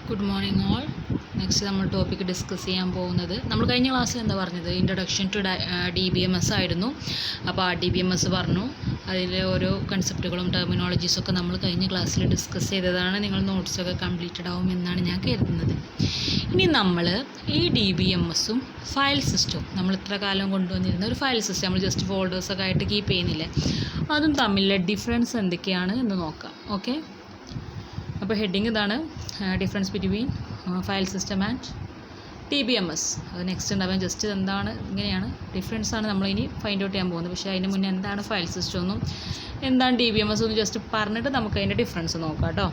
Good morning all. Next നമ്മൾ topic discuss ചെയ്യാൻ പോകുന്നത്, നമ്മൾ കഴിഞ്ഞ ക്ലാസ്സിൽ എന്താ പറഞ്ഞത്, ഇൻട്രൊഡക്ഷൻ ടു DBMS ആയിരുന്നു. അപ്പോൾ ആ DBMS പറഞ്ഞു, അതിലെ ഓരോ കൺസെപ്റ്റുകളും ടെർമിനോളജീസൊക്കെ നമ്മൾ കഴിഞ്ഞ ക്ലാസ്സിൽ ഡിസ്കസ് ചെയ്തതാണ്. നിങ്ങൾ നോട്ട്സൊക്കെ കംപ്ലീറ്റഡ് ആവും എന്നാണ് ഞാൻ കരുതുന്നത്. ഇനി നമ്മൾ ഈ DBMSഉം ഫയൽ സിസ്റ്റവും, നമ്മൾ ഇത്ര കാലം കൊണ്ടുവന്നിരുന്ന ഒരു ഫയൽ സിസ്റ്റം, നമ്മൾ ജസ്റ്റ് ഫോൾഡേഴ്സൊക്കെ ആയിട്ട് കീപ്പ് ചെയ്യുന്നില്ലേ, അതും തമ്മിലുള്ള ഡിഫറൻസ് എന്തൊക്കെയാണ് എന്ന് നോക്കാം. ഓക്കെ, അപ്പോൾ ഹെഡിങ് ഇതാണ്, difference between file system and DBMS. അത് നെക്സ്റ്റ് ഉണ്ടാവാൻ ജസ്റ്റ് എന്താണ്, ഇങ്ങനെയാണ് ഡിഫറൻസാണ് നമ്മളിനി ഫൈൻഡ് ഔട്ട് ചെയ്യാൻ പോകുന്നത്. പക്ഷേ അതിന് മുന്നേ എന്താണ് ഫയൽ സിസ്റ്റം എന്നും എന്താണ് DBMS എന്നും ജസ്റ്റ് പറഞ്ഞിട്ട് നമുക്ക് അതിൻ്റെ ഡിഫറൻസ് നോക്കാം കേട്ടോ.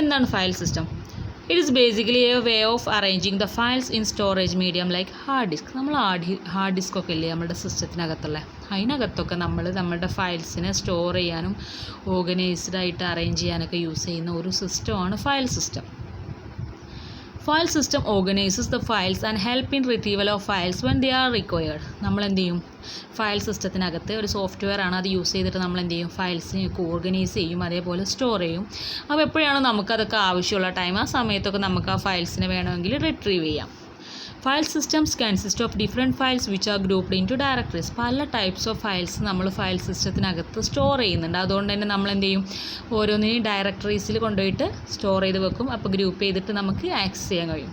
എന്താണ് file system? It is basically a way of arranging the files in storage medium like hard disk. നമ്മൾ ഹാർഡ് ഡിസ്കൊക്കെ ഇല്ലേ നമ്മുടെ സിസ്റ്റത്തിനകത്തുള്ള, അതിനകത്തൊക്കെ നമ്മളുടെ ഫയൽസിനെ സ്റ്റോർ ചെയ്യാനും ഓർഗനൈസ്ഡ് ആയിട്ട് അറേഞ്ച് ചെയ്യാനൊക്കെ യൂസ് ചെയ്യുന്ന ഒരു സിസ്റ്റമാണ് file system. File system organises the files and help in retrieval of files when they are required. നമ്മൾ എന്ത് ചെയ്യും, ഫയൽ സിസ്റ്റത്തിനകത്ത് ഒരു സോഫ്റ്റ്വെയർ ആണ്, അത് യൂസ് ചെയ്തിട്ട് നമ്മൾ എന്ത് ചെയ്യും, ഫയൽസിനെയൊക്കെ ഓർഗനൈസ് ചെയ്യും, അതേപോലെ സ്റ്റോർ ചെയ്യും. അപ്പോൾ എപ്പോഴാണ് നമുക്കതൊക്കെ ആവശ്യമുള്ള ടൈം, ആ സമയത്തൊക്കെ നമുക്ക് ആ ഫയൽസിനെ വേണമെങ്കിൽ റിട്രീവ് ചെയ്യാം. File systems consist of different files which are grouped into directories. പല ടൈപ്സ് ഓഫ് ഫയൽസ് നമ്മൾ ഫയൽ സിസ്റ്റത്തിനകത്ത് സ്റ്റോർ ചെയ്യുന്നുണ്ട്. അതുകൊണ്ട് തന്നെ നമ്മൾ എന്ത് ചെയ്യും, ഓരോന്നിനെയും ഡയറക്ടറീസിൽ കൊണ്ടുപോയിട്ട് സ്റ്റോർ ചെയ്ത് വെക്കും. അപ്പോൾ ഗ്രൂപ്പ് ചെയ്തിട്ട് നമുക്ക് ആക്സസ് ചെയ്യാൻ കഴിയും.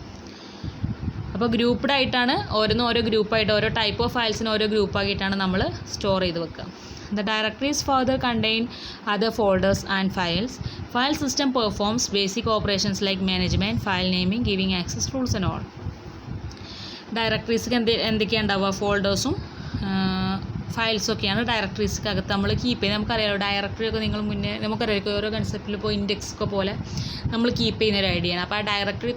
അപ്പോൾ ഗ്രൂപ്പ്ഡ് ആയിട്ടാണ് ഓരോ ഗ്രൂപ്പായിട്ട്, ഓരോ ടൈപ്പ് ഓഫ് ഫയൽസിന് ഓരോ ഗ്രൂപ്പാക്കിയിട്ടാണ് നമ്മൾ സ്റ്റോർ ചെയ്ത് വെക്കുക. The directories further contain other folders and files. File system performs basic operations like management, file naming, giving access rules and all. ഡയറക്ടറീസിക്ക് എന്തൊക്കെയാണ് ഉണ്ടാവുക, ഫോൾഡേഴ്സും ഫയൽസൊക്കെയാണ് ഡയറക്ടറീസിക്കകത്ത് നമ്മൾ കീപ്പ് ചെയ്യുന്നത്. നമുക്കറിയാമല്ലോ, ഡയറക്ടറിയൊക്കെ നിങ്ങൾ മുന്നേ നമുക്കറിയാം, ഓരോ കൺസെപ്റ്റിൽ ഇപ്പോൾ ഇൻഡെക്സൊക്കെ പോലെ നമ്മൾ കീപ്പ് ചെയ്യുന്ന ഒരു ഐഡിയയാണ്. അപ്പോൾ ആ ഡയറക്ടറി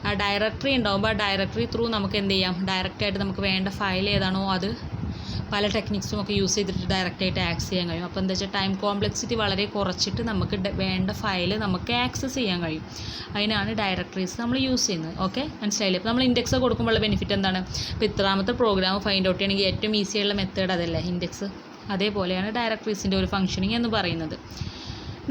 ആ ഡയറക്ടറി ഉണ്ടാകുമ്പോൾ ആ ഡയറക്ടറി ത്രൂ നമുക്ക് എന്ത് ചെയ്യാം, ഡയറക്റ്റായിട്ട് നമുക്ക് വേണ്ട ഫയൽ ഏതാണോ അത് പല ടെക്നിക്സും ഒക്കെ യൂസ് ചെയ്തിട്ട് ഡയറക്റ്റായിട്ട് ആക്സസ് ചെയ്യാൻ കഴിയും. അപ്പോൾ എന്താ വെച്ചാൽ ടൈം കോംപ്ലക്സിറ്റി വളരെ കുറച്ചിട്ട് നമുക്ക് വേണ്ട ഫയൽ നമുക്ക് ആക്സസ് ചെയ്യാൻ കഴിയും. അതിനാണ് ഡയറക്ടറീസ് നമ്മൾ യൂസ് ചെയ്യുന്നത്. ഓക്കെ, മനസ്സിലായില്ലേ? അപ്പോൾ നമ്മൾ ഇൻഡെക്സ് കൊടുക്കുമ്പോഴുള്ള ബെനിഫിറ്റ് എന്താണ്, ഇപ്പോൾ ഇത്രാമത്തെ പ്രോഗ്രാം ഫൈൻഡ് ഔട്ട് ചെയ്യണമെങ്കിൽ ഏറ്റവും ഈസിയുള്ള മെത്തേഡ് അതല്ലേ, ഇൻഡെക്സ്. അതേപോലെയാണ് ഡയറക്ടറീസിൻ്റെ ഒരു ഫംഗ്ഷനിങ് എന്ന് പറയുന്നത്.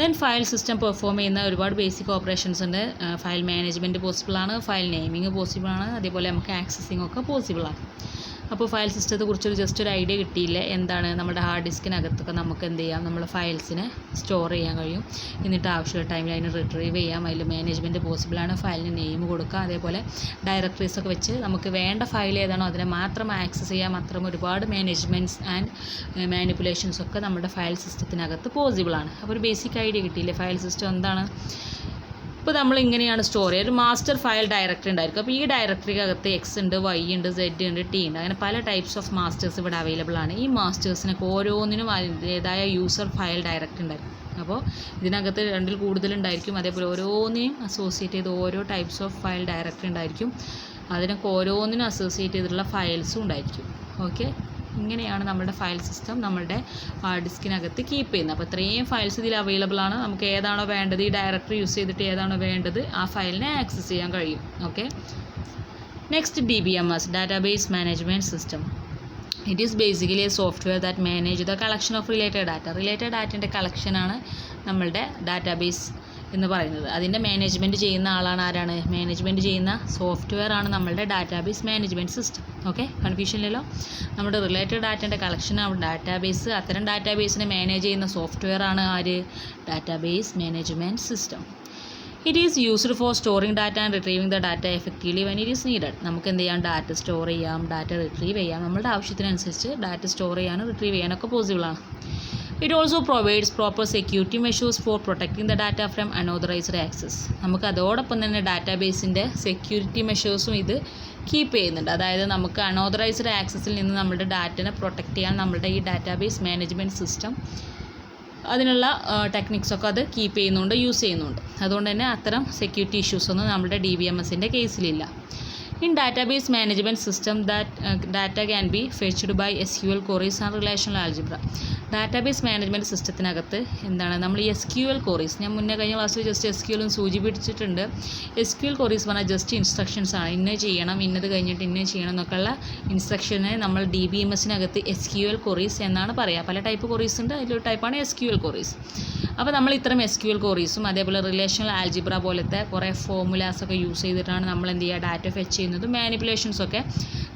ദെൻ ഫയൽ സിസ്റ്റം പെർഫോം ചെയ്യുന്ന ഒരുപാട് ബേസിക് ഓപ്പറേഷൻസ് ഉണ്ട്. ഫയൽ മാനേജ്മെൻറ്റ് പോസിബിളാണ്, ഫയൽ നെയിമിങ് പോസിബിളാണ്, അതേപോലെ നമുക്ക് ആക്സസിങ് ഒക്കെ പോസിബിളാണ്. അപ്പോൾ ഫയൽ സിസ്റ്റത്തെക്കുറിച്ചൊരു ജസ്റ്റ് ഒരു ഐഡിയ കിട്ടിയില്ലേ, എന്താണ് നമ്മുടെ ഹാർഡ് ഡിസ്കിനകത്തൊക്കെ നമുക്ക് എന്ത് ചെയ്യാം, നമ്മുടെ ഫയൽസിനെ സ്റ്റോർ ചെയ്യാൻ കഴിയും. എന്നിട്ട് ആവശ്യമുള്ള ടൈമിൽ അതിന് റിട്രീവ് ചെയ്യാം. അതിൽ മാനേജ്മെൻറ്റ് പോസിബിളാണ്, ഫയലിന് നെയിം കൊടുക്കുക, അതേപോലെ ഡയറക്ടറീസൊക്കെ വെച്ച് നമുക്ക് വേണ്ട ഫയൽ ഏതാണോ അതിനെ മാത്രം ആക്സസ് ചെയ്യാം. അത്തരം ഒരുപാട് മാനേജ്മെൻറ്റ്സ് ആൻഡ് മാനിപ്പുലേഷൻസ് ഒക്കെ നമ്മുടെ ഫയൽ സിസ്റ്റത്തിനകത്ത് പോസിബിളാണ്. അപ്പോൾ ഒരു ബേസിക് ഐഡിയ കിട്ടിയില്ലേ ഫയൽ സിസ്റ്റം എന്താണ്. ഇപ്പോൾ നമ്മൾ ഇങ്ങനെയാണ് സ്റ്റോർ ചെയ്യുക, ഒരു മാസ്റ്റർ ഫയൽ ഡയറക്ടറി ഉണ്ടായിരിക്കും. അപ്പോൾ ഈ ഡയറക്ടറിക്കകത്ത് എക്സ് ഉണ്ട്, വൈ ഉണ്ട്, സെഡ് ഉണ്ട്, ടി ഉണ്ട്, അങ്ങനെ പല ടൈപ്സ് ഓഫ് മാസ്റ്റേഴ്സ് ഇവിടെ അവൈലബിൾ ആണ്. ഈ മാസ്റ്റേഴ്സിനൊക്കെ ഓരോന്നിനും അതിൻ്റേതായ യൂസർ ഫയൽ ഡയറക്ടറി ഉണ്ടായിരിക്കും. അപ്പോൾ ഇതിനകത്ത് രണ്ടിൽ കൂടുതലുണ്ടായിരിക്കും. അതേപോലെ ഓരോന്നിനും അസോസിയേറ്റ് ചെയ്ത് ഓരോ ടൈപ്സ് ഓഫ് ഫയൽ ഡയറക്ടറി ഉണ്ടായിരിക്കും. അതിനൊക്കെ ഓരോന്നിനും അസോസിയേറ്റ് ചെയ്തിട്ടുള്ള ഫയൽസും ഉണ്ടായിരിക്കും. ഓക്കെ, ഇങ്ങനെയാണ് നമ്മുടെ ഫയൽ സിസ്റ്റം നമ്മളുടെ ഹാർഡ് ഡിസ്കിനകത്ത് കീപ്പ് ചെയ്യുന്നത്. അപ്പോൾ ഇത്രയും ഫയൽസ് ഇതിൽ അവൈലബിൾ ആണ്. നമുക്ക് ഏതാണോ വേണ്ടത്, ഈ ഡയറക്ടറി യൂസ് ചെയ്തിട്ട് ഏതാണോ വേണ്ടത് ആ ഫയലിനെ ആക്സസ് ചെയ്യാൻ കഴിയും. Okay, next DBMS, database management system. It is basically a software that manage the collection of related data. Related ഡാറ്റേൻ്റെ കളക്ഷനാണ് നമ്മളുടെ ഡാറ്റാബേസ് എന്ന് പറയുന്നത്. അതിൻ്റെ മാനേജ്മെൻറ്റ് ചെയ്യുന്ന ആളാണ് ആരാണ്, മാനേജ്മെൻറ്റ് ചെയ്യുന്ന സോഫ്റ്റ്വെയർ ആണ് നമ്മളുടെ ഡാറ്റാബേസ് മാനേജ്മെൻറ്റ് സിസ്റ്റം. ഓക്കെ, കൺഫ്യൂഷനില്ലല്ലോ. നമ്മുടെ റിലേറ്റഡ് ഡാറ്റേൻ്റെ കളക്ഷനാണ് ഡാറ്റാബേസ്. അത്തരം ഡാറ്റാബേസിനെ മാനേജ് ചെയ്യുന്ന സോഫ്റ്റ്വെയർ ആണ് ആര്, database management system. It is used for storing data and retrieving the data effectively when it is needed. നമുക്ക് എന്ത് ചെയ്യാം, ഡാറ്റ സ്റ്റോർ ചെയ്യാം, ഡാറ്റ റിട്രീവ് ചെയ്യാം. നമ്മുടെ ആവശ്യത്തിനനുസരിച്ച് ഡാറ്റ സ്റ്റോർ ചെയ്യാനും റിട്രീവ് ചെയ്യാനൊക്കെ പോസിബിളാണ്. It also provides proper security measures for protecting the data from unauthorised access. നമുക്ക് അതോടൊപ്പം തന്നെ ഡാറ്റാബേസിൻ്റെ സെക്യൂരിറ്റി മെഷേഴ്സും ഇത് കീപ്പ് ചെയ്യുന്നുണ്ട്. അതായത് നമുക്ക് അൺഓതറൈസ്ഡ് ആക്സസിൽ നിന്ന് നമ്മുടെ ഡാറ്റനെ പ്രൊട്ടക്റ്റ് ചെയ്യാൻ നമ്മുടെ ഈ ഡാറ്റാബേസ് മാനേജ്മെൻറ്റ് സിസ്റ്റം അതിനുള്ള ടെക്നിക്സൊക്കെ അത് കീപ്പ് ചെയ്യുന്നുണ്ട്, യൂസ് ചെയ്യുന്നുണ്ട്. അതുകൊണ്ട് തന്നെ അത്തരം സെക്യൂരിറ്റി ഇഷ്യൂസൊന്നും നമ്മുടെ DBMSൻ്റെ കേസിലില്ല. In database management system data can be fetched by SQL queries and relational algebra. Database management സിസ്റ്റത്തിനകത്ത് എന്താണ് നമ്മൾ ഈ SQL queries, ഞാൻ മുന്നേ കഴിഞ്ഞ ക്ലാസ്സിൽ ജസ്റ്റ് SQL സൂചിപ്പിച്ചിട്ടുണ്ട്. SQL queries പറഞ്ഞാൽ ജസ്റ്റ് ഇൻസ്ട്രക്ഷൻസ് ആണ്. ഇന്നത് ചെയ്യണം, ഇന്നത് കഴിഞ്ഞിട്ട് ഇന്നത് ചെയ്യണം എന്നൊക്കെയുള്ള ഇൻസ്ട്രക്ഷനെ നമ്മൾ DBMSനകത്ത് SQL queries എന്നാണ് പറയുക. പല ടൈപ്പ് queries ഉണ്ട്, അതിലൊരു ടൈപ്പാണ് SQL queries. അപ്പോൾ നമ്മൾ ഇത്തരം SQL queriesഉം അതേപോലെ റിലേഷണൽ ആൽജിബ്ര പോലത്തെ കുറേ ഫോർമുലാസൊക്കെ യൂസ് ചെയ്തിട്ടാണ് നമ്മൾ എന്ത് ചെയ്യുക, ഡാറ്റ ഫെച്ച് ചെയ്യുന്നതും മാനിപ്പുലേഷൻസൊക്കെ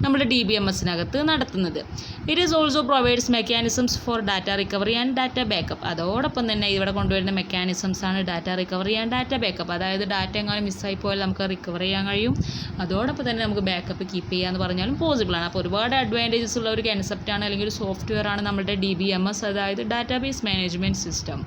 നമ്മുടെ DBMSനകത്ത് നടത്തുന്നത്. It is also provides mechanisms for data recovery and data backup. അതോടൊപ്പം തന്നെ ഇവിടെ കൊണ്ടുവരുന്ന മെക്കാനിസംസ് ആണ് data recovery and data backup. അതായത് ഡാറ്റ എങ്ങാനും മിസ്സായി പോയാൽ നമുക്ക് റിക്കവർ ചെയ്യാൻ കഴിയും, അതോടൊപ്പം തന്നെ നമുക്ക് ബാക്കപ്പ് കീപ്പ് ചെയ്യാമെന്ന് പറഞ്ഞാലും പോസിബിളാണ്. അപ്പോൾ ഒരുപാട് അഡ്വാൻറ്റേജസ് ഉള്ള ഒരു കൺസെപ്റ്റാണ് അല്ലെങ്കിൽ ഒരു സോഫ്റ്റ്വെയർ ആണ് നമ്മുടെ DBMS, അതായത് ഡാറ്റാബേസ് മാനേജ്മെൻറ്റ് സിസ്റ്റം.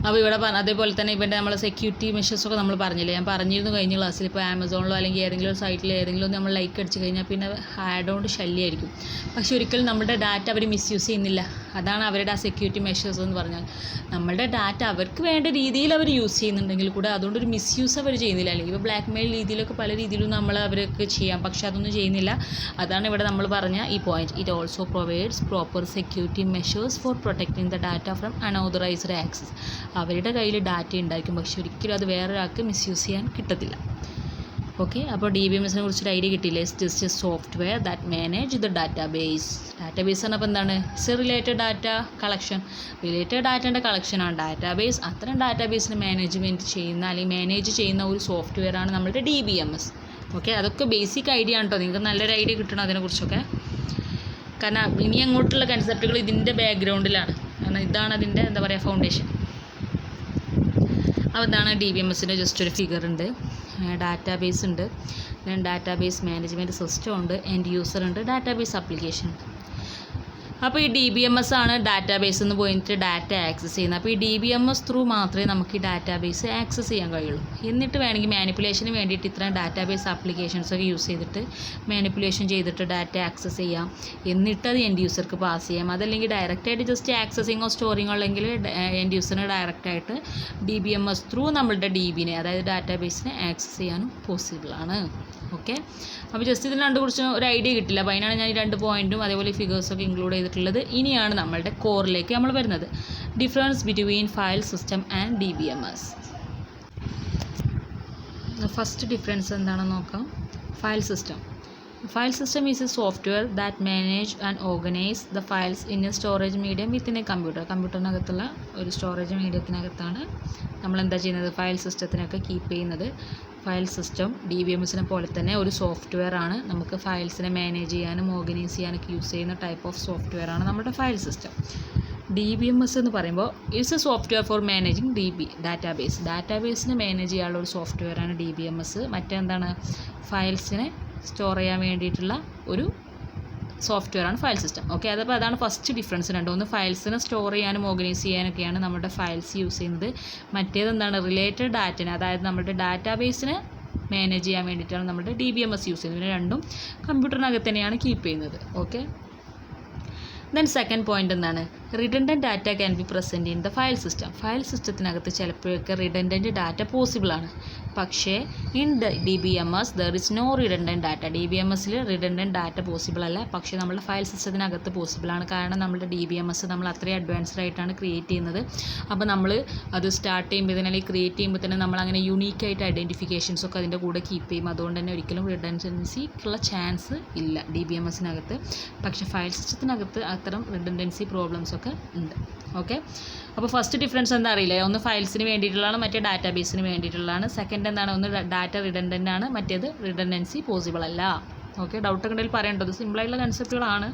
അപ്പോൾ ഇവിടെ അതേപോലെ തന്നെ ഇവൻ്റെ നമ്മൾ സെക്യൂരിറ്റി മെഷേഴ്സൊക്കെ നമ്മൾ പറഞ്ഞില്ലേ, ഞാൻ പറഞ്ഞിരുന്നു കഴിഞ്ഞ ക്ലാസ്സിൽ. ഇപ്പോൾ ആമസോണിലോ അല്ലെങ്കിൽ ഏതെങ്കിലും ഒരു സൈറ്റിൽ ഏതെങ്കിലും നമ്മൾ ലൈക്ക് അടിച്ച് കഴിഞ്ഞാൽ പിന്നെ ആഡ് ശല്യമായിരിക്കും. പക്ഷേ ഒരിക്കലും നമ്മുടെ ഡാറ്റ അവർ മിസ്യൂസ് ചെയ്യുന്നില്ല. അതാണ് അവരുടെ ആ സെക്യൂരിറ്റി മെഷേഴ്സ് എന്ന് പറഞ്ഞാൽ. നമ്മളുടെ ഡാറ്റ അവർക്ക് വേണ്ട രീതിയിൽ അവർ യൂസ് ചെയ്യുന്നുണ്ടെങ്കിൽ കൂടെ അതുകൊണ്ടൊരു മിസ്യൂസ് അവർ ചെയ്യുന്നില്ല. അല്ലെങ്കിൽ ഇപ്പോൾ ബ്ലാക്ക് മെയിൽ രീതിയിലൊക്കെ പല രീതിയിലും നമ്മൾ അവർക്ക് ചെയ്യാം, പക്ഷേ അതൊന്നും ചെയ്യുന്നില്ല. അതാണ് ഇവിടെ നമ്മൾ പറഞ്ഞ ഈ point. It also provides proper security measures for protecting the data from unauthorised access. അവരുടെ കയ്യിൽ ഡാറ്റ ഉണ്ടായിരിക്കും, പക്ഷെ ഒരിക്കലും അത് വേറൊരാൾക്ക് മിസ്യൂസ് ചെയ്യാൻ കിട്ടത്തില്ല. ഓക്കെ, അപ്പോൾ DBMSനെ കുറിച്ചൊരു ഐഡിയ കിട്ടിയില്ലേ? Just software that manage the database. Database പറഞ്ഞപ്പോൾ എന്താണ്? റിലേറ്റഡ് ഡാറ്റ കളക്ഷൻ, റിലേറ്റഡ് ഡാറ്റേൻ്റെ കളക്ഷനാണ് ഡാറ്റാബേസ്. അത്തരം ഡാറ്റാബേസിന് മാനേജ്മെൻറ്റ് ചെയ്യുന്ന അല്ലെങ്കിൽ മാനേജ് ചെയ്യുന്ന ഒരു സോഫ്റ്റ്വെയർ ആണ് നമ്മുടെ DBMS. ഓക്കെ, അതൊക്കെ ബേസിക് ഐഡിയ ആണ് കേട്ടോ. നിങ്ങൾക്ക് നല്ലൊരു ഐഡിയ കിട്ടണം അതിനെക്കുറിച്ചൊക്കെ. കാരണം ഇനി അങ്ങോട്ടുള്ള കൺസെപ്റ്റുകൾ ഇതിൻ്റെ ബാക്ക്ഗ്രൗണ്ടിലാണ്. കാരണം ഇതാണ് അതിൻ്റെ എന്താ പറയുക ഫൗണ്ടേഷൻ. അപ്പോൾ ഇതാണ് DBMSൻ്റെ ജസ്റ്റ് ഒരു ഫിഗർ ഉണ്ട്, ഡാറ്റാബേസ് ഉണ്ട്, ഡാറ്റാബേസ് മാനേജ്മെൻറ്റ് സിസ്റ്റം ഉണ്ട്, എൻഡ് യൂസർ ഉണ്ട്, ഡാറ്റാബേസ് ആപ്ലിക്കേഷൻ ഉണ്ട്. അപ്പോൾ ഈ DBMS ആണ് ഡാറ്റാബേസ് എന്ന് പോയിട്ട് ഡാറ്റ ആക്സസ് ചെയ്യുന്നത്. അപ്പോൾ ഈ DBMS ത്രൂ മാത്രമേ നമുക്ക് ഈ ഡാറ്റാബേസ് ആക്സസ് ചെയ്യാൻ കഴിയുള്ളൂ. എന്നിട്ട് വേണമെങ്കിൽ മാനിപ്പുലേഷന് വേണ്ടിയിട്ട് ഇത്രയും ഡാറ്റാബേസ് ആപ്ലിക്കേഷൻസൊക്കെ യൂസ് ചെയ്തിട്ട് മാനിപ്പുലേഷൻ ചെയ്തിട്ട് ഡാറ്റ ആക്സസ് ചെയ്യാം. എന്നിട്ട് അത് എൻഡ് യൂസർക്ക് പാസ് ചെയ്യാം. അതല്ലെങ്കിൽ ഡയറക്റ്റായിട്ട് ജസ്റ്റ് ആക്സസിങ്ങോ സ്റ്റോറിങ്ങോ അല്ലെങ്കിൽ എൻഡ് യൂസറിന് ഡയറക്റ്റായിട്ട് DBMS ത്രൂ നമ്മളുടെ DBനെ അതായത് ഡാറ്റാബേസിനെ ആക്സസ് ചെയ്യാനും പോസിബിളാണ്. ഓക്കെ, അപ്പോൾ ജസ്റ്റ് ഇതിന് കുറിച്ച് ഒരു ഐഡിയ കിട്ടില്ല. അപ്പോൾ അതിനാണ് ഞാൻ ഈ 2 പോയിൻറ്റും അതേപോലെ ഫിഗേഴ്സൊക്കെ ഇൻക്ലൂഡ് ചെയ്തിട്ടുള്ളത്. ഇനിയാണ് നമ്മളുടെ കോറിലേക്ക് നമ്മൾ വരുന്നത്. Difference between file system and DBMS. First difference എന്താണെന്ന് നോക്കാം. File system. File system is a software that manage and organize the files in a storage medium within a computer. കമ്പ്യൂട്ടറിനകത്തുള്ള ഒരു സ്റ്റോറേജ് മീഡിയത്തിനകത്താണ് നമ്മൾ എന്താ ചെയ്യുന്നത്, ഫയൽ സിസ്റ്റത്തിനൊക്കെ കീപ്പ് ചെയ്യുന്നത്. ഫയൽ സിസ്റ്റം DBMSനെ പോലെ തന്നെ ഒരു സോഫ്റ്റ്വെയർ ആണ്. നമുക്ക് ഫയൽസിനെ മാനേജ് ചെയ്യാനും ഓർഗനൈസ് ചെയ്യാനൊക്കെ യൂസ് ചെയ്യുന്ന ടൈപ്പ് ഓഫ് സോഫ്റ്റ്വെയർ ആണ് നമ്മുടെ ഫയൽ സിസ്റ്റം. DBMS എന്ന് പറയുമ്പോൾ it's a software for managing database. ഡാറ്റാബേസിനെ മാനേജ് ചെയ്യാനുള്ള ഒരു സോഫ്റ്റ്വെയർ ആണ് DBMS. മറ്റെന്താണ്, ഫയൽസിനെ സ്റ്റോർ ചെയ്യാൻ വേണ്ടിയിട്ടുള്ള ഒരു സോഫ്റ്റ്വെയർ ആണ് ഫയൽ സിസ്റ്റം. ഓക്കെ, അതപ്പോൾ അതാണ് ഫസ്റ്റ് ഡിഫറൻസ്. ഒന്ന് ഫയൽസിനെ സ്റ്റോർ ചെയ്യാനും ഓർഗനൈസ് ചെയ്യാനൊക്കെയാണ് നമ്മുടെ ഫയൽസ് യൂസ് ചെയ്യുന്നത്. മറ്റേതെന്താണ്, റിലേറ്റഡ് ഡാറ്റനെ അതായത് നമ്മുടെ ഡാറ്റാബേസിനെ മാനേജ് ചെയ്യാൻ വേണ്ടിയിട്ടാണ് നമ്മുടെ DBMS യൂസ് ചെയ്യുന്നത്. ഇതിന് രണ്ടും കമ്പ്യൂട്ടറിനകത്ത് തന്നെയാണ് കീപ്പ് ചെയ്യുന്നത്. ഓക്കെ, ദെൻ സെക്കൻഡ് പോയിൻ്റ് എന്താണ്, redundant data can be present in the file system. File സിസ്റ്റത്തിനകത്ത് ചിലപ്പോഴൊക്കെ റിഡൻഡൻറ്റ് ഡാറ്റ പോസിബിളാണ്. പക്ഷേ in DBMS there is no redundant data. DBMSൽ റിഡൻഡൻറ്റ് ഡാറ്റ പോസിബിൾ അല്ല, പക്ഷേ നമ്മുടെ ഫയൽ സിസ്റ്റത്തിനകത്ത് പോസിബിളാണ്. കാരണം നമ്മുടെ DBMS നമ്മൾ അത്രയും അഡ്വാൻസ്ഡ് ആയിട്ടാണ് ക്രിയേറ്റ് ചെയ്യുന്നത്. അപ്പോൾ നമ്മൾ അത് സ്റ്റാർട്ട് ചെയ്യുമ്പോൾ അല്ലെങ്കിൽ ക്രിയേറ്റ് ചെയ്യുമ്പോൾ തന്നെ നമ്മൾ അങ്ങനെ യുണീക്കായിട്ട് ഐഡൻറ്റിഫിക്കേഷൻസ് ഒക്കെ അതിൻ്റെ കൂടെ കീപ്പ് ചെയ്യും. അതുകൊണ്ട് തന്നെ ഒരിക്കലും റിഡൻഡൻസിക്കുള്ള ചാൻസ് ഇല്ല DBMSനകത്ത്. പക്ഷേ ഫയൽ സിസ്റ്റത്തിനകത്ത് അത്തരം റിഡൻഡൻസി പ്രോബ്ലംസ് ഒക്കെ ഉണ്ട്. ഓക്കെ, അപ്പോൾ ഫസ്റ്റ് ഡിഫറൻസ് എന്താ അറിയില്ലേ, ഒന്ന് ഫയൽസിന് വേണ്ടിയിട്ടുള്ളതാണ്, മറ്റേ ഡാറ്റാബേസിന് വേണ്ടിയിട്ടുള്ളതാണ്. സെക്കൻഡ് എന്താണ്, ഒന്ന് ഡാറ്റ റിഡൻഡൻ്റ് ആണ്, മറ്റേത് റിഡൻഡൻസി പോസിബിൾ അല്ല. ഓക്കെ, ഡൗട്ടൊക്കെ ഉണ്ടെങ്കിൽ പറയേണ്ടത് സിമ്പിളായിട്ടുള്ള കൺസെപ്റ്റുകളാണ്.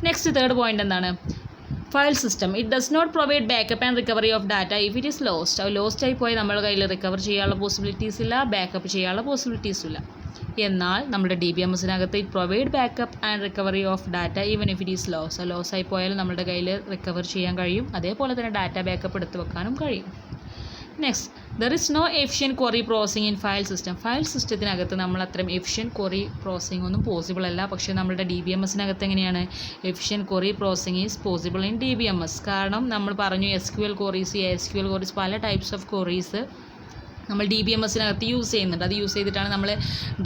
നെക്സ്റ്റ് തേർഡ് പോയിന്റ് എന്താണ്, file system it does not provide backup and recovery of data if it is lost. അത് ലോസ്റ്റ് ആയി പോയി നമ്മുടെ കയ്യിൽ റിക്കവർ ചെയ്യാനുള്ള പോസിബിലിറ്റീസ് ഇല്ല, ബാക്കപ്പ് ചെയ്യാനുള്ള പോസിബിലിറ്റീസും ഇല്ല. എന്നാൽ നമ്മുടെ DBMSനകത്ത് it provide backup and recovery of data even if it is loss. Loss ആയി പോയാലും നമ്മുടെ കയ്യിൽ റിക്കവർ ചെയ്യാൻ കഴിയും, അതേപോലെ തന്നെ ഡാറ്റ ബാക്കപ്പ് എടുത്ത് വെക്കാനും കഴിയും. Next, there is no efficient query processing in file system. File സിസ്റ്റത്തിനകത്ത് നമ്മൾ അത്രയും എഫിഷ്യൻറ്റ് ക്വറി പ്രോസസിങ് ഒന്നും പോസിബിൾ അല്ല. പക്ഷേ നമ്മുടെ DBMSനകത്ത് എങ്ങനെയാണ്, efficient query processing is possible in DBMS. കാരണം നമ്മൾ പറഞ്ഞു SQL queries പല ടൈപ്സ് ഓഫ് ക്വറീസ് നമ്മൾ DBMSനകത്ത് യൂസ് ചെയ്യുന്നുണ്ട്. അത് യൂസ് ചെയ്തിട്ടാണ് നമ്മൾ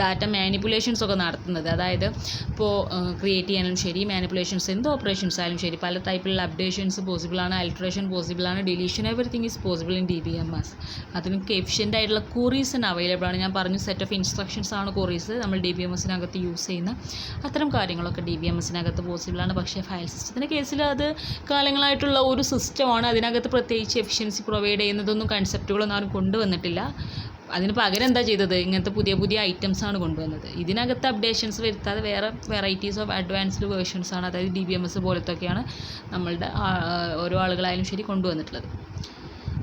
ഡാറ്റ മാനിപ്പുലേഷൻസ് ഒക്കെ നടത്തുന്നത്. അതായത് ഇപ്പോൾ ക്രിയേറ്റ് ചെയ്യാനും ശരി, മാനിപ്പുലേഷൻസ് എന്ത് ഓപ്പറേഷൻസ് ആയാലും ശരി, പല ടൈപ്പിലുള്ള അപ്ഡേഷൻസ് പോസിബിളാണ്, അൾട്രേഷൻ പോസിബിളാണ്, deletion everything is possible in DBMS. അതിന് എഫിഷ്യൻ്റ് ആയിട്ടുള്ള ക്വറീസ് അവൈലബിൾ ആണ്. ഞാൻ പറഞ്ഞു സെറ്റ് ഓഫ് ഇൻസ്ട്രക്ഷൻസ് ആണ് ക്വറീസ്. നമ്മൾ DBMSനകത്ത് യൂസ് ചെയ്യുന്ന അത്തരം കാര്യങ്ങളൊക്കെ DBMSനകത്ത് പോസിബിളാണ്. പക്ഷേ ഫയൽ സിസ്റ്റത്തിൻ്റെ കേസിൽ അത് കാലങ്ങളായിട്ടുള്ള ഒരു സിസ്റ്റമാണ്. അതിനകത്ത് പ്രത്യേകിച്ച് എഫിഷ്യൻസി പ്രൊവൈഡ് ചെയ്യുന്നതൊന്നും കൺസെപ്റ്റുകളൊന്നും ആരും കൊണ്ടുവന്നിട്ടില്ല. അതിന് പകരം എന്താ ചെയ്തത്? ഇങ്ങനത്തെ പുതിയ പുതിയ ഐറ്റംസാണ് കൊണ്ടുവന്നത്. ഇതിനകത്ത് അപ്ഡേഷൻസ് വരുത്താതെ വേറെ വെറൈറ്റീസ് ഓഫ് അഡ്വാൻസ്ഡ് വേർഷൻസാണ്, അതായത് DBMS പോലത്തൊക്കെയാണ് നമ്മളുടെ ഓരോ ആളുകളായാലും ശരി കൊണ്ടുവന്നിട്ടുള്ളത്.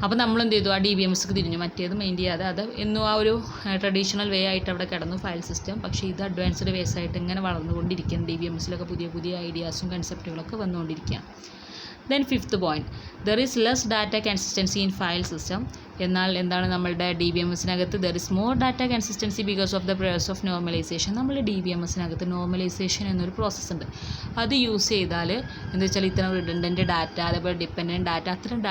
അപ്പോൾ നമ്മൾ എന്ത് ചെയ്തു? ആ DBMSക്ക് തിരിഞ്ഞു. മറ്റേത് മൈൻഡ് ചെയ്യാതെ അത് എന്നും ആ ഒരു ട്രഡീഷണൽ വേ ആയിട്ട് അവിടെ കിടന്നു ഫയൽ സിസ്റ്റം. പക്ഷേ ഇത് അഡ്വാൻസ്ഡ് വേസ് ആയിട്ട് ഇങ്ങനെ വളർന്നുകൊണ്ടിരിക്കുകയാണ്. DBMSലൊക്കെ പുതിയ പുതിയ ഐഡിയാസും കൺസെപ്റ്റുകളൊക്കെ വന്നുകൊണ്ടിരിക്കുകയാണ്. Then fifth point, there is less data consistency in file system. എന്നാൽ എന്താണ് നമ്മളുടെ DBMSനകത്ത് there is more data consistency because of the process of normalization. നമ്മൾ DBMSനകത്ത് നോർമലൈസേഷൻ എന്നൊരു പ്രോസസ്സ് ഉണ്ട്. അത് യൂസ് ചെയ്താൽ എന്താ വെച്ചാൽ ഇത്തരം റിഡൻഡൻറ്റ് ഡാറ്റ, അതേപോലെ ഡിപ്പെൻഡൻറ്റ് ഡാറ്റ, അത്തരം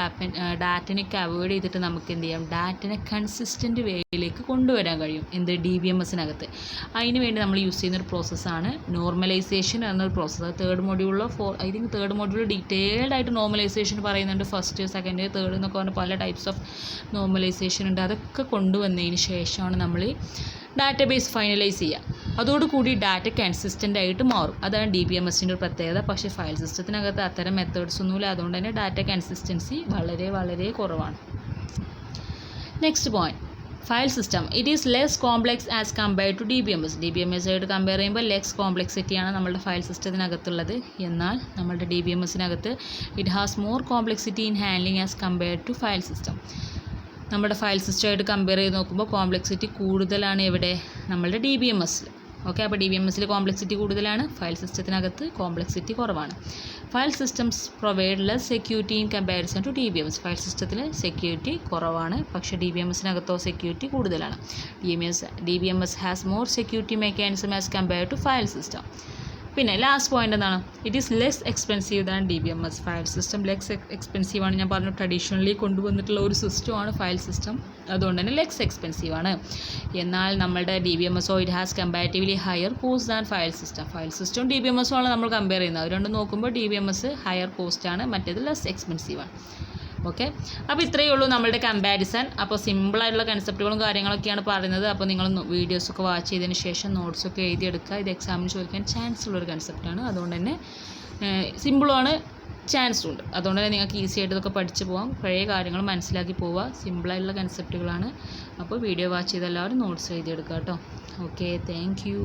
ഡാറ്റനൊക്കെ അവോയ്ഡ് ചെയ്തിട്ട് നമുക്ക് എന്ത് ചെയ്യാം? ഡാറ്റനെ കൺസിസ്റ്റൻറ്റ് വേയിലേക്ക് കൊണ്ടുവരാൻ കഴിയും. എന്ത്? DBMSനകത്ത്. അതിന് വേണ്ടി നമ്മൾ യൂസ് ചെയ്യുന്നൊരു പ്രോസസ്സാണ് നോർമലൈസേഷൻ എന്നൊരു പ്രോസസ്സ്. തേർഡ് മൊഡ്യൂളിലോ തേർഡ് മൊഡ്യൂൾ ഡീറ്റെയിൽഡ് ആയിട്ട് നോർമലൈസേഷൻ പറയുന്നുണ്ട്. ഫസ്റ്റ്, സെക്കൻഡ്, തേർഡ് എന്നൊക്കെ പറഞ്ഞ പല ടൈപ്സ് ഓഫ് നോർമലൈസേഷൻ ഉണ്ട്. അതൊക്കെ കൊണ്ടുവന്നതിന് ശേഷമാണ് നമ്മൾ ഡാറ്റാബേസ് ഫൈനലൈസ് ചെയ്യുക. അതോടുകൂടി ഡാറ്റ കൺസിസ്റ്റൻ്റ് ആയിട്ട് മാറും. അതാണ് DBMSൻ്റെ ഒരു പ്രത്യേകത. പക്ഷേ ഫയൽ സിസ്റ്റത്തിനകത്ത് അത്തരം മെത്തേഡ്സ് ഒന്നുമില്ല. അതുകൊണ്ട് തന്നെ ഡാറ്റ കൺസിസ്റ്റൻസി വളരെ വളരെ കുറവാണ്. Next point, file system it is less complex as compared to DBMS ആയിട്ട് കമ്പയർ ചെയ്യുമ്പോൾ ലെസ് കോംപ്ലെക്സിറ്റിയാണ് നമ്മുടെ ഫയൽ സിസ്റ്റത്തിനകത്തുള്ളത്. എന്നാൽ നമ്മുടെ DBMSനകത്ത് it has more complexity in handling as compared to file system. നമ്മുടെ ഫയൽ സിസ്റ്റമായിട്ട് കമ്പയർ ചെയ്ത് നോക്കുമ്പോൾ കോംപ്ലെക്സിറ്റി കൂടുതലാണ് എവിടെ? നമ്മളുടെ DBMSൽ. ഓക്കെ, അപ്പോൾ DBMSൽ കോംപ്ലെക്സിറ്റി കൂടുതലാണ്, ഫയൽ സിസ്റ്റത്തിനകത്ത് കോംപ്ലെക്സിറ്റി കുറവാണ്. File systems provide less security in comparison to DBMS. File സിസ്റ്റത്തിൽ സെക്യൂരിറ്റി കുറവാണ്, പക്ഷേ DBMSനകത്തോ സെക്യൂരിറ്റി കൂടുതലാണ്. DBMS has more security mechanism as compared to file system. പിന്നെ ലാസ്റ്റ് പോയിന്റ് എന്താണ്? It is less expensive than DBMS. File system less expensive ആണ്. ഞാൻ പറഞ്ഞു ട്രഡീഷണലി കൊണ്ടുവന്നിട്ടുള്ള ഒരു സിസ്റ്റമാണ് ഫയൽ സിസ്റ്റം. അതുകൊണ്ട് തന്നെ ലെസ് എക്സ്പെൻസീവ് ആണ്. എന്നാൽ നമ്മളുടെ DBMSO it has comparatively higher cost than file system. File സിസ്റ്റവും DBMSO ആണ് നമ്മൾ കമ്പയർ ചെയ്യുന്നത്. അത് രണ്ടും നോക്കുമ്പോൾ DBMS ഹയർ കോസ്റ്റ് ആണ്, മറ്റേത് ലെസ് എക്സ്പെൻസീവ് ആണ്. ഓക്കെ, അപ്പോൾ ഇത്രയേ ഉള്ളൂ നമ്മളുടെ കമ്പാരിസൺ. അപ്പോൾ സിമ്പിളായിട്ടുള്ള കൺസെപ്റ്റുകളും കാര്യങ്ങളൊക്കെയാണ് പറയുന്നത്. അപ്പോൾ നിങ്ങൾ വീഡിയോസൊക്കെ വാച്ച് ചെയ്തതിന് ശേഷം നോട്ട്സൊക്കെ എഴുതിയെടുക്കുക. ഇത് എക്സാമിന് ചോദിക്കാൻ ചാൻസ് ഉള്ളൊരു കൺസെപ്റ്റാണ്. അതുകൊണ്ട് തന്നെ സിമ്പിളുമാണ്, ചാൻസും ഉണ്ട്. അതുകൊണ്ട് തന്നെ നിങ്ങൾക്ക് ഈസി ആയിട്ട് ഇതൊക്കെ പഠിച്ച് പോകാം. പഴയ കാര്യങ്ങൾ മനസ്സിലാക്കി പോവുക. സിമ്പിളായിട്ടുള്ള കൺസെപ്റ്റുകളാണ്. അപ്പോൾ വീഡിയോ വാച്ച് ചെയ്ത് എല്ലാവരും നോട്ട്സ് എഴുതിയെടുക്കുക കേട്ടോ. Okay, thank you.